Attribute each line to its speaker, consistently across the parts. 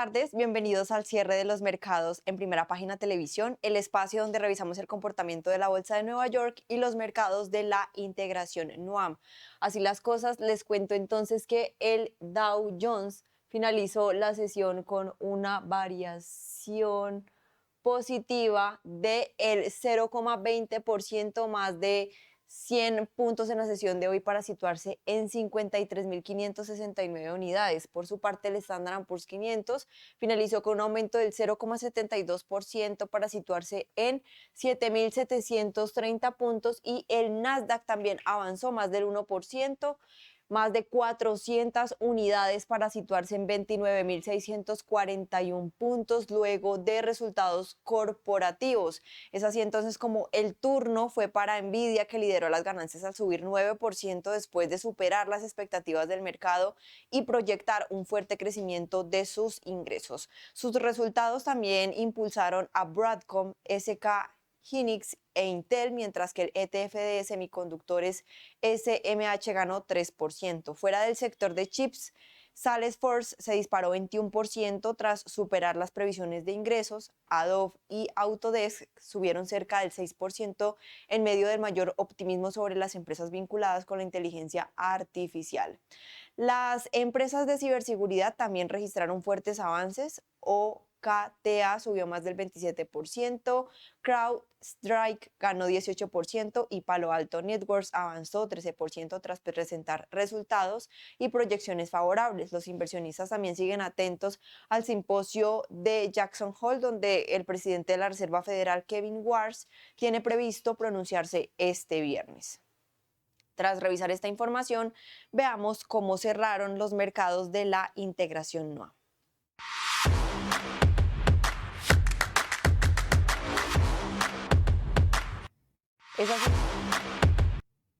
Speaker 1: tardes, bienvenidos al cierre de los mercados en Primera Página Televisión, el espacio donde revisamos el comportamiento de la Bolsa de Nueva York y los mercados de la integración NUAM. Así las cosas, les cuento entonces que el Dow Jones finalizó la sesión con una variación positiva del 0,20%, más de 100 puntos en la sesión de hoy para situarse en 53.569 unidades. Por su parte, el Standard Poor's 500 finalizó con un aumento del 0,72% para situarse en 7.730 puntos y el Nasdaq también avanzó más del 1%, más de 400 unidades para situarse en 29.641 puntos luego de resultados corporativos. Es así entonces como el turno fue para Nvidia, que lideró las ganancias al subir 9% después de superar las expectativas del mercado y proyectar un fuerte crecimiento de sus ingresos. Sus resultados también impulsaron a Broadcom, SK Hynix e Intel, mientras que el ETF de semiconductores SMH ganó 3%. Fuera del sector de chips, Salesforce se disparó 21% tras superar las previsiones de ingresos. Adobe y Autodesk subieron cerca del 6% en medio del mayor optimismo sobre las empresas vinculadas con la inteligencia artificial. Las empresas de ciberseguridad también registraron fuertes avances. OKTA subió más del 27%, CrowdStrike ganó 18% y Palo Alto Networks avanzó 13% tras presentar resultados y proyecciones favorables. Los inversionistas también siguen atentos al simposio de Jackson Hole, donde el presidente de la Reserva Federal, Kevin Warsh, tiene previsto pronunciarse este viernes. Tras revisar esta información, veamos cómo cerraron los mercados de la integración NUA. Es así,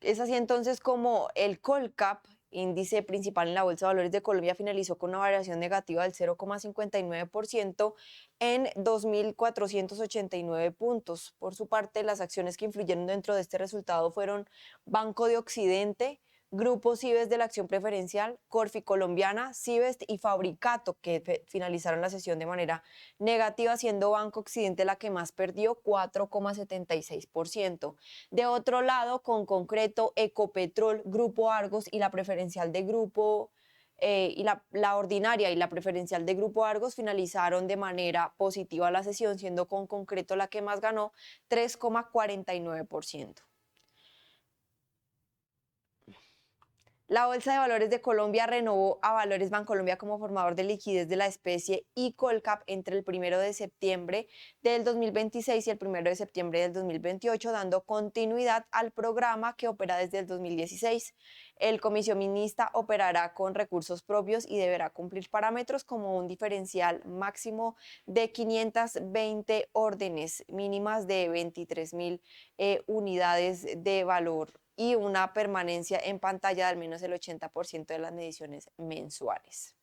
Speaker 1: es así entonces como el Colcap, índice principal en la Bolsa de Valores de Colombia, finalizó con una variación negativa del 0,59% en 2.489 puntos. Por su parte, las acciones que influyeron dentro de este resultado fueron Banco de Occidente, Grupo Cibes de la Acción Preferencial, Corfi Colombiana, Cibest y Fabricato, que finalizaron la sesión de manera negativa, siendo Banco Occidente la que más perdió, 4,76%. De otro lado, con concreto, Ecopetrol, Grupo Argos y la preferencial de Grupo y la ordinaria y la preferencial de Grupo Argos finalizaron de manera positiva la sesión, siendo con concreto la que más ganó, 3,49%. La Bolsa de Valores de Colombia renovó a Valores Bancolombia como formador de liquidez de la especie y Colcap entre el 1 de septiembre del 2026 y el 1 de septiembre del 2028, dando continuidad al programa que opera desde el 2016. El comisionista operará con recursos propios y deberá cumplir parámetros como un diferencial máximo de 520 órdenes mínimas de 23.000 unidades de valor y una permanencia en pantalla de al menos el 80% de las mediciones mensuales.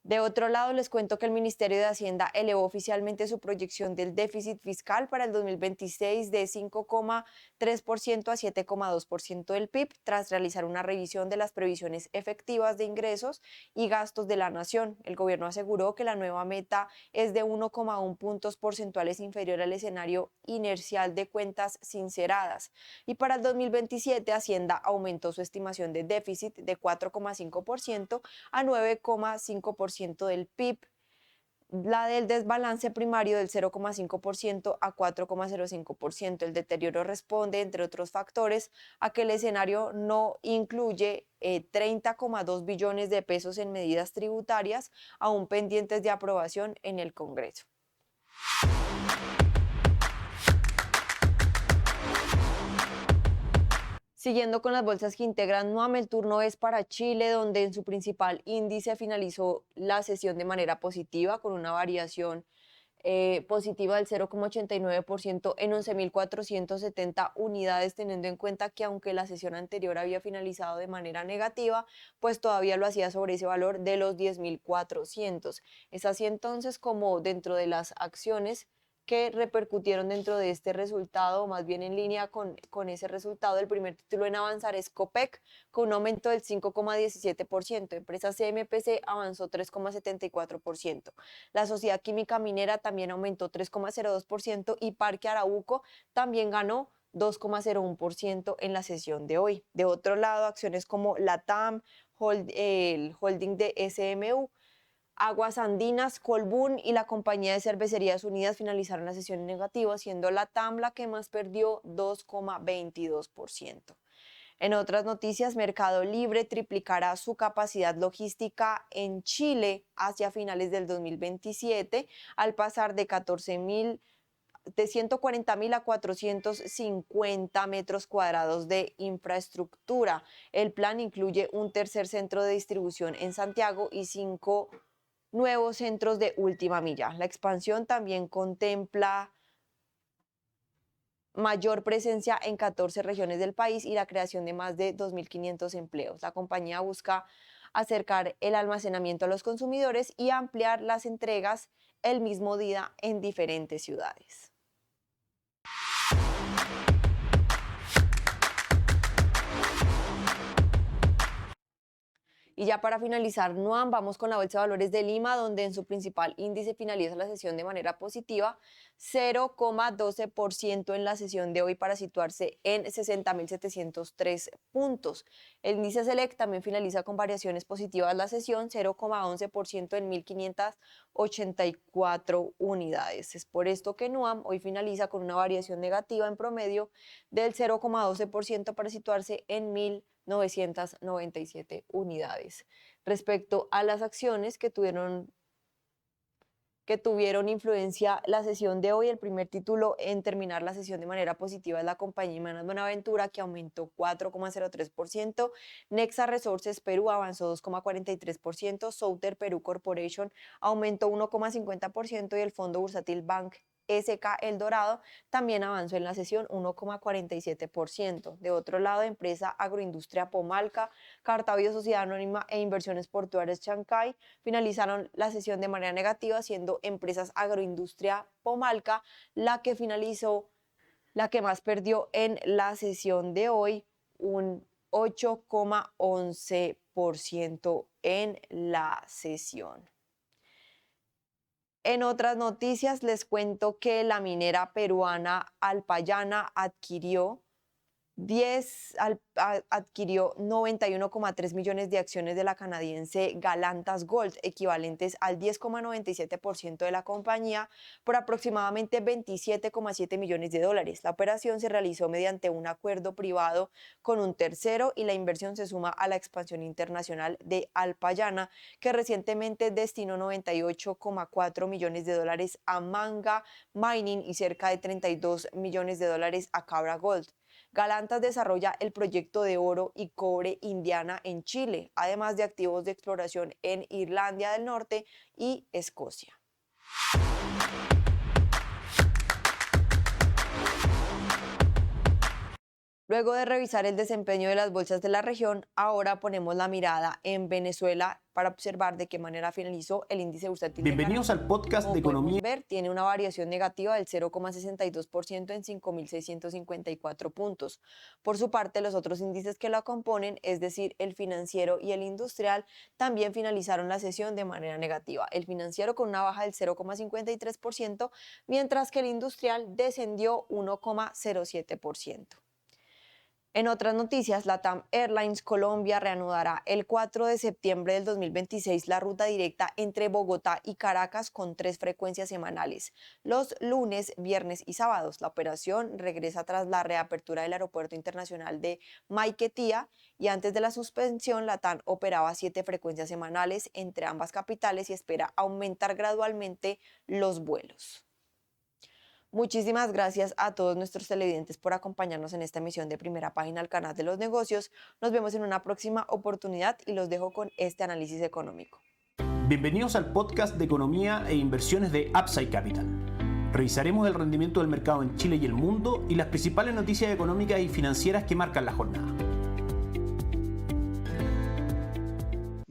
Speaker 1: De otro lado, les cuento que el Ministerio de Hacienda elevó oficialmente su proyección del déficit fiscal para el 2026 de 5,3% a 7,2% del PIB, tras realizar una revisión de las previsiones efectivas de ingresos y gastos de la nación. El gobierno aseguró que la nueva meta es de 1,1 puntos porcentuales inferior al escenario inercial de cuentas sinceradas. Y para el 2027, Hacienda aumentó su estimación de déficit de 4,5% a 9,5% del PIB, la del desbalance primario del 0,5% a 4,05%. El deterioro responde, entre otros factores, a que el escenario no incluye 30,2 billones de pesos en medidas tributarias aún pendientes de aprobación en el Congreso. Siguiendo con las bolsas que integran NUAM, el turno es para Chile, donde en su principal índice finalizó la sesión de manera positiva, con una variación positiva del 0,89% en 11.470 unidades, teniendo en cuenta que aunque la sesión anterior había finalizado de manera negativa, pues todavía lo hacía sobre ese valor de los 10.400. Es así entonces como dentro de las acciones que repercutieron dentro de este resultado, o más bien en línea con ese resultado. El primer título en avanzar es Copec, con un aumento del 5,17%. Empresa CMPC avanzó 3,74%. La Sociedad Química Minera también aumentó 3,02% y Parque Arauco también ganó 2,01% en la sesión de hoy. De otro lado, acciones como Latam, el holding de SMU, Aguas Andinas, Colbún y la Compañía de Cervecerías Unidas finalizaron la sesión en negativo, siendo Latam la que más perdió 2,22%. En otras noticias, Mercado Libre triplicará su capacidad logística en Chile hacia finales del 2027 al pasar de 140.000 a 450 metros cuadrados de infraestructura. El plan incluye un tercer centro de distribución en Santiago y 5 nuevos centros de última milla. La expansión también contempla mayor presencia en 14 regiones del país y la creación de más de 2.500 empleos. La compañía busca acercar el almacenamiento a los consumidores y ampliar las entregas el mismo día en diferentes ciudades. Y ya para finalizar, Nuam, vamos con la Bolsa de Valores de Lima, donde en su principal índice finaliza la sesión de manera positiva, 0,12% en la sesión de hoy para situarse en 60.703 puntos. El índice Select también finaliza con variaciones positivas la sesión, 0,11% en 1.584 unidades. Es por esto que Nuam hoy finaliza con una variación negativa en promedio del 0,12% para situarse en 1.997 unidades. Respecto a las acciones que tuvieron influencia la sesión de hoy, el primer título en terminar la sesión de manera positiva es la compañía Imanas Buenaventura, que aumentó 4,03%, Nexa Resources Perú avanzó 2,43%, Souter Perú Corporation aumentó 1,50% y el fondo bursátil Bank SK El Dorado también avanzó en la sesión 1,47%. De otro lado, empresa Agroindustria Pomalca, Cartabio Sociedad Anónima e Inversiones Portuarias Chancay finalizaron la sesión de manera negativa, siendo Empresas Agroindustria Pomalca la que más perdió en la sesión de hoy, un 8,11% en la sesión. En otras noticias les cuento que la minera peruana Alpayana adquirió 91,3 millones de acciones de la canadiense Galantas Gold, equivalentes al 10,97% de la compañía, por aproximadamente 27,7 millones de dólares. La operación se realizó mediante un acuerdo privado con un tercero y la inversión se suma a la expansión internacional de Alpayana, que recientemente destinó 98,4 millones de dólares a Manga Mining y cerca de 32 millones de dólares a Cabra Gold. Galantas desarrolla el proyecto de oro y cobre Indiana en Chile, además de activos de exploración en Irlanda del Norte y Escocia. Luego de revisar el desempeño de las bolsas de la región, ahora ponemos la mirada en Venezuela para observar de qué manera finalizó el índice bursátil.
Speaker 2: Bienvenidos al podcast de economía.
Speaker 1: Tiene una variación negativa del 0,62% en 5.654 puntos. Por su parte, los otros índices que la componen, es decir, el financiero y el industrial, también finalizaron la sesión de manera negativa. El financiero con una baja del 0,53%, mientras que el industrial descendió 1,07%. En otras noticias, LATAM Airlines Colombia reanudará el 4 de septiembre del 2026 la ruta directa entre Bogotá y Caracas con 3 frecuencias semanales, los lunes, viernes y sábados. La operación regresa tras la reapertura del Aeropuerto Internacional de Maiquetía y antes de la suspensión, LATAM operaba 7 frecuencias semanales entre ambas capitales y espera aumentar gradualmente los vuelos. Muchísimas gracias a todos nuestros televidentes por acompañarnos en esta emisión de Primera Página al canal de los negocios. Nos vemos en una próxima oportunidad y los dejo con este análisis económico.
Speaker 2: Bienvenidos al podcast de economía e inversiones de Upside Capital. Revisaremos el rendimiento del mercado en Chile y el mundo y las principales noticias económicas y financieras que marcan la jornada.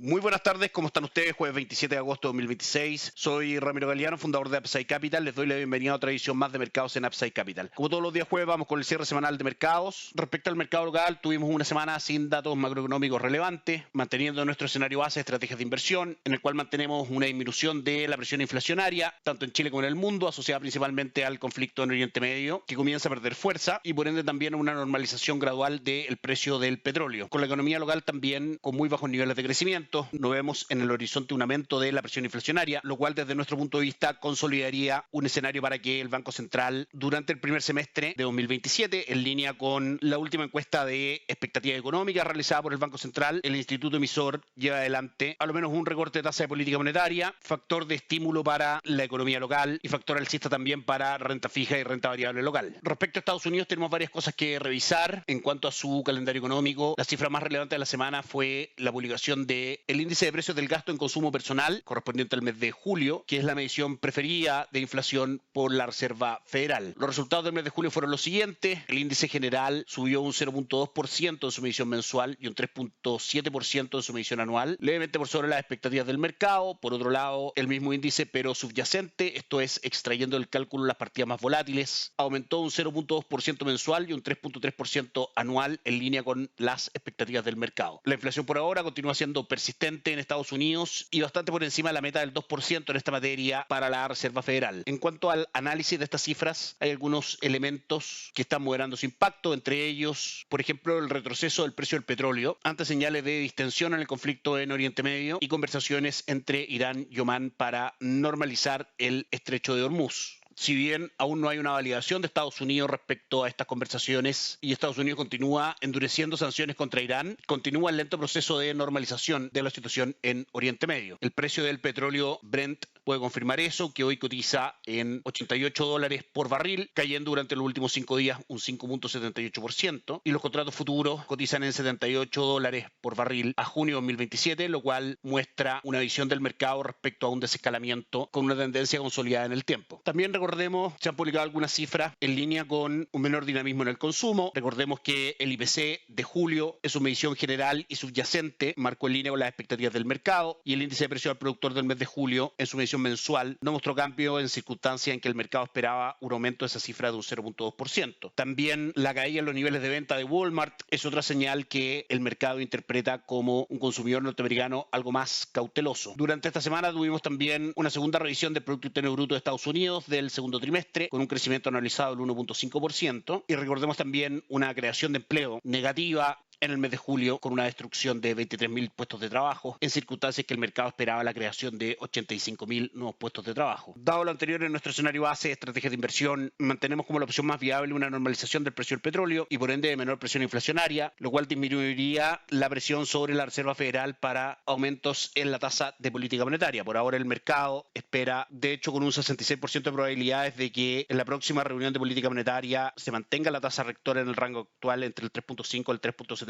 Speaker 3: Muy buenas tardes, ¿cómo están ustedes? Jueves 27 de agosto de 2026. Soy Ramiro Galeano, fundador de Upside Capital. Les doy la bienvenida a otra edición más de mercados en Upside Capital. Como todos los días jueves, vamos con el cierre semanal de mercados. Respecto al mercado local, tuvimos una semana sin datos macroeconómicos relevantes, manteniendo nuestro escenario base de estrategias de inversión, en el cual mantenemos una disminución de la presión inflacionaria, tanto en Chile como en el mundo, asociada principalmente al conflicto en Oriente Medio, que comienza a perder fuerza, y por ende también una normalización gradual del precio del petróleo. Con la economía local también con muy bajos niveles de crecimiento, no vemos en el horizonte un aumento de la presión inflacionaria, lo cual desde nuestro punto de vista consolidaría un escenario para que el Banco Central durante el primer semestre de 2027, en línea con la última encuesta de expectativa económica realizada por el Banco Central, el instituto emisor lleva adelante a lo menos un recorte de tasa de política monetaria, factor de estímulo para la economía local y factor alcista también para renta fija y renta variable local. Respecto a Estados Unidos, tenemos varias cosas que revisar en cuanto a su calendario económico. La cifra más relevante de la semana fue la publicación de el índice de precios del gasto en consumo personal correspondiente al mes de julio, que es la medición preferida de inflación por la Reserva Federal. Los resultados del mes de julio fueron los siguientes. El índice general subió un 0.2% en su medición mensual y un 3.7% en su medición anual, levemente por sobre las expectativas del mercado. Por otro lado, el mismo índice pero subyacente, esto es extrayendo del cálculo las partidas más volátiles, aumentó un 0.2% mensual y un 3.3% anual en línea con las expectativas del mercado. La inflación por ahora continúa siendo persistente en Estados Unidos y bastante por encima de la meta del 2% en esta materia para la Reserva Federal. En cuanto al análisis de estas cifras, hay algunos elementos que están moderando su impacto, entre ellos, por ejemplo, el retroceso del precio del petróleo, ante señales de distensión en el conflicto en Oriente Medio y conversaciones entre Irán y Omán para normalizar el estrecho de Hormuz. Si bien aún no hay una validación de Estados Unidos respecto a estas conversaciones y Estados Unidos continúa endureciendo sanciones contra Irán, continúa el lento proceso de normalización de la situación en Oriente Medio. El precio del petróleo Brent puede confirmar eso, que hoy cotiza en $88 por barril, cayendo durante los últimos 5 días un 5.78%, y los contratos futuros cotizan en $78 por barril a junio de 2027, lo cual muestra una visión del mercado respecto a un desescalamiento con una tendencia consolidada en el tiempo. También recordemos, se han publicado algunas cifras en línea con un menor dinamismo en el consumo. Recordemos que el IPC de julio es una medición general y subyacente, marcó en línea con las expectativas del mercado, y el índice de precio al productor del mes de julio en su medición mensual no mostró cambio en circunstancias en que el mercado esperaba un aumento de esa cifra de un 0.2%. También la caída en los niveles de venta de Walmart es otra señal que el mercado interpreta como un consumidor norteamericano algo más cauteloso. Durante esta semana tuvimos también una segunda revisión del Producto Interno Bruto de Estados Unidos del segundo trimestre, con un crecimiento anualizado del 1.5%, y recordemos también una creación de empleo negativa en el mes de julio, con una destrucción de 23.000 puestos de trabajo, en circunstancias que el mercado esperaba la creación de 85.000 nuevos puestos de trabajo. Dado lo anterior, en nuestro escenario base de estrategias de inversión, mantenemos como la opción más viable una normalización del precio del petróleo y por ende de menor presión inflacionaria, lo cual disminuiría la presión sobre la Reserva Federal para aumentos en la tasa de política monetaria. Por ahora el mercado espera, de hecho, con un 66% de probabilidades de que en la próxima reunión de política monetaria se mantenga la tasa rectora en el rango actual entre el 3.5 y el 3.75%,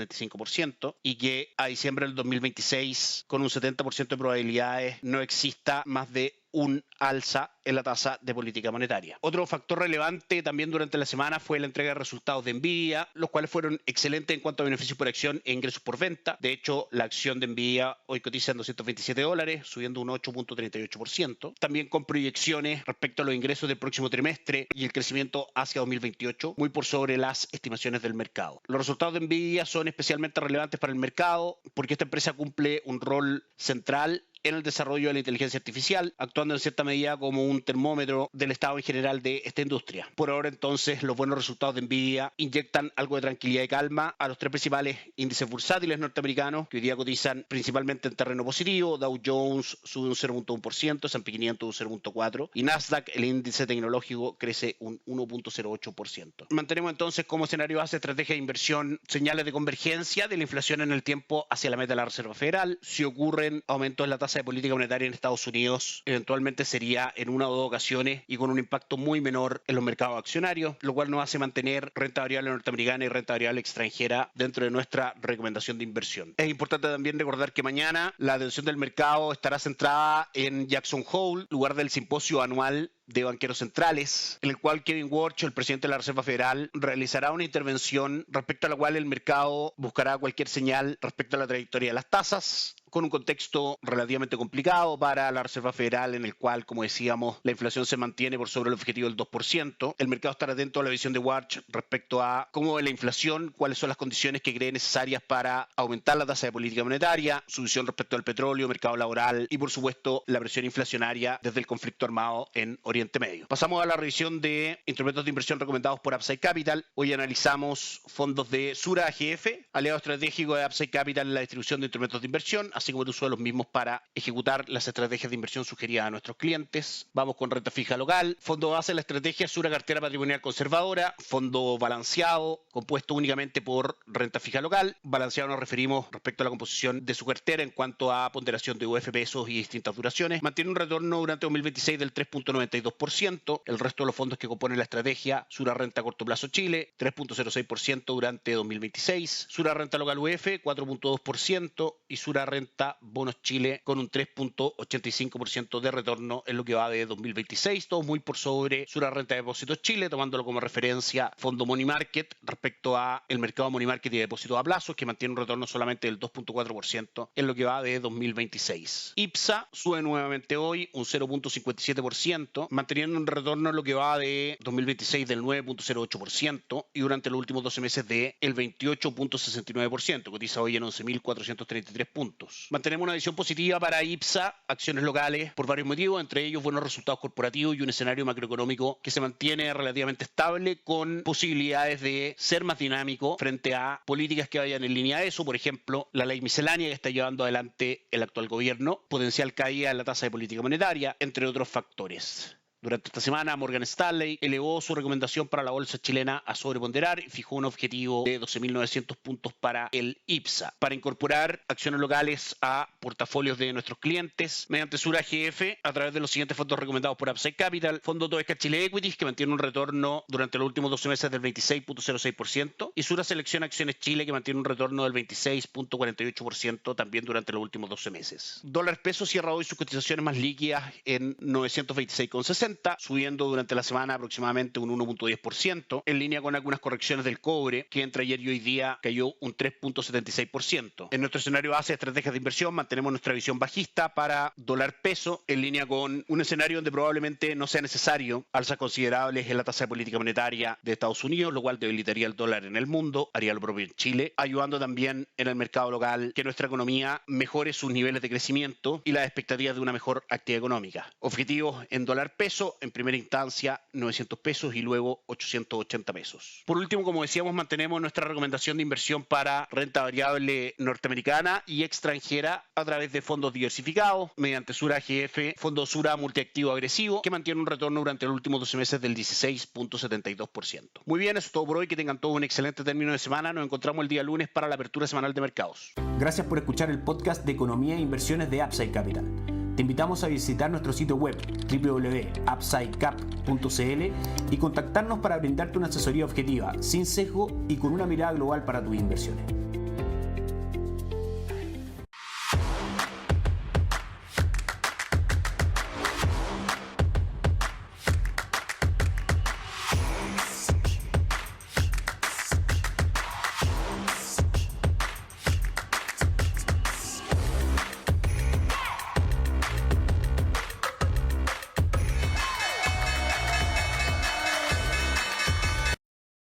Speaker 3: y que a diciembre del 2026, con un 70% de probabilidades, no exista más de un alza en la tasa de política monetaria. Otro factor relevante también durante la semana fue la entrega de resultados de Nvidia, los cuales fueron excelentes en cuanto a beneficios por acción e ingresos por venta. De hecho, la acción de Nvidia hoy cotiza en $227, subiendo un 8.38%. También con proyecciones respecto a los ingresos del próximo trimestre y el crecimiento hacia 2028, muy por sobre las estimaciones del mercado. Los resultados de Nvidia son especialmente relevantes para el mercado porque esta empresa cumple un rol central en el desarrollo de la inteligencia artificial, actuando en cierta medida como un termómetro del estado en general de esta industria. Por ahora, entonces, los buenos resultados de Nvidia inyectan algo de tranquilidad y calma a los tres principales índices bursátiles norteamericanos, que hoy día cotizan principalmente en terreno positivo. Dow Jones sube un 0.1%, S&P 500 un 0.4%, y Nasdaq, el índice tecnológico, crece un 1.08%. Mantenemos entonces como escenario base estrategia de inversión señales de convergencia de la inflación en el tiempo hacia la meta de la Reserva Federal. Si ocurren aumentos en la tasa de política monetaria en Estados Unidos, eventualmente sería en una o dos ocasiones y con un impacto muy menor en los mercados accionarios, lo cual nos hace mantener renta variable norteamericana y renta variable extranjera dentro de nuestra recomendación de inversión. Es importante también recordar que mañana la atención del mercado estará centrada en Jackson Hole, lugar del simposio anual de banqueros centrales, en el cual Kevin Warsh, el presidente de la Reserva Federal, realizará una intervención respecto a la cual el mercado buscará cualquier señal respecto a la trayectoria de las tasas, con un contexto relativamente complicado para la Reserva Federal, en el cual, como decíamos, la inflación se mantiene por sobre el objetivo del 2%. El mercado estará atento a la visión de Warch respecto a cómo ve la inflación, cuáles son las condiciones que cree necesarias para aumentar la tasa de política monetaria, su visión respecto al petróleo, mercado laboral y, por supuesto, la presión inflacionaria desde el conflicto armado en Oriente Medio. Pasamos a la revisión de instrumentos de inversión recomendados por Upside Capital. Hoy analizamos fondos de Sura AGF, aliado estratégico de Upside Capital en la distribución de instrumentos de inversión, así como el uso de los mismos para ejecutar las estrategias de inversión sugeridas a nuestros clientes. Vamos con renta fija local, fondo base en la estrategia Sura cartera patrimonial conservadora, fondo balanceado, compuesto únicamente por renta fija local. Balanceado nos referimos respecto a la composición de su cartera en cuanto a ponderación de UF pesos y distintas duraciones. Mantiene un retorno durante 2026 del 3.92%. El resto de los fondos que componen la estrategia, Sura renta corto plazo Chile, 3.06% durante 2026. Sura renta local UF, 4.2% y Sura renta bonos Chile con un 3.85% de retorno en lo que va de 2026, todo muy por sobre Sura renta de depósitos Chile, tomándolo como referencia fondo Money Market respecto a el mercado Money Market y depósitos a plazos, que mantiene un retorno solamente del 2.4% en lo que va de 2026. IPSA sube nuevamente hoy un 0.57%, manteniendo un retorno en lo que va de 2026 del 9.08% y durante los últimos 12 meses del 28.69%, cotiza hoy en 11.433 puntos. Mantenemos una visión positiva para IPSA, acciones locales, por varios motivos, entre ellos buenos resultados corporativos y un escenario macroeconómico que se mantiene relativamente estable, con posibilidades de ser más dinámico frente a políticas que vayan en línea de eso, por ejemplo, la ley miscelánea que está llevando adelante el actual gobierno, potencial caída en la tasa de política monetaria, entre otros factores. Durante esta semana, Morgan Stanley elevó su recomendación para la bolsa chilena a sobreponderar y fijó un objetivo de 12.900 puntos para el IPSA, para incorporar acciones locales a portafolios de nuestros clientes mediante Sura AGF a través de los siguientes fondos recomendados por Upside Capital: Fondo Toesca Chile Equities, que mantiene un retorno durante los últimos 12 meses del 26.06%, y Sura Selección Acciones Chile, que mantiene un retorno del 26.48% también durante los últimos 12 meses. Dólar peso cierra hoy sus cotizaciones más líquidas en 926,60, subiendo durante la semana aproximadamente un 1.10%, en línea con algunas correcciones del cobre, que entre ayer y hoy día cayó un 3.76%. En nuestro escenario base de estrategias de inversión mantenemos nuestra visión bajista para dólar peso, en línea con un escenario donde probablemente no sea necesario alzas considerables en la tasa de política monetaria de Estados Unidos, lo cual debilitaría el dólar en el mundo, haría lo propio en Chile, ayudando también en el mercado local que nuestra economía mejore sus niveles de crecimiento y las expectativas de una mejor actividad económica. Objetivos en dólar peso, en primera instancia 900 pesos y luego 880 pesos. Por último, como decíamos, mantenemos nuestra recomendación de inversión para renta variable norteamericana y extranjera a través de fondos diversificados mediante Sura AGF, fondo Sura multiactivo agresivo, que mantiene un retorno durante los últimos 12 meses del 16.72%. Muy bien, eso es todo por hoy. Que tengan todos un excelente término de semana. Nos encontramos el día lunes para la apertura semanal de mercados.
Speaker 2: Gracias por escuchar el podcast de Economía e Inversiones de Upside Capital. Te invitamos a visitar nuestro sitio web www.upsidecap.cl y contactarnos para brindarte una asesoría objetiva, sin sesgo y con una mirada global para tus inversiones.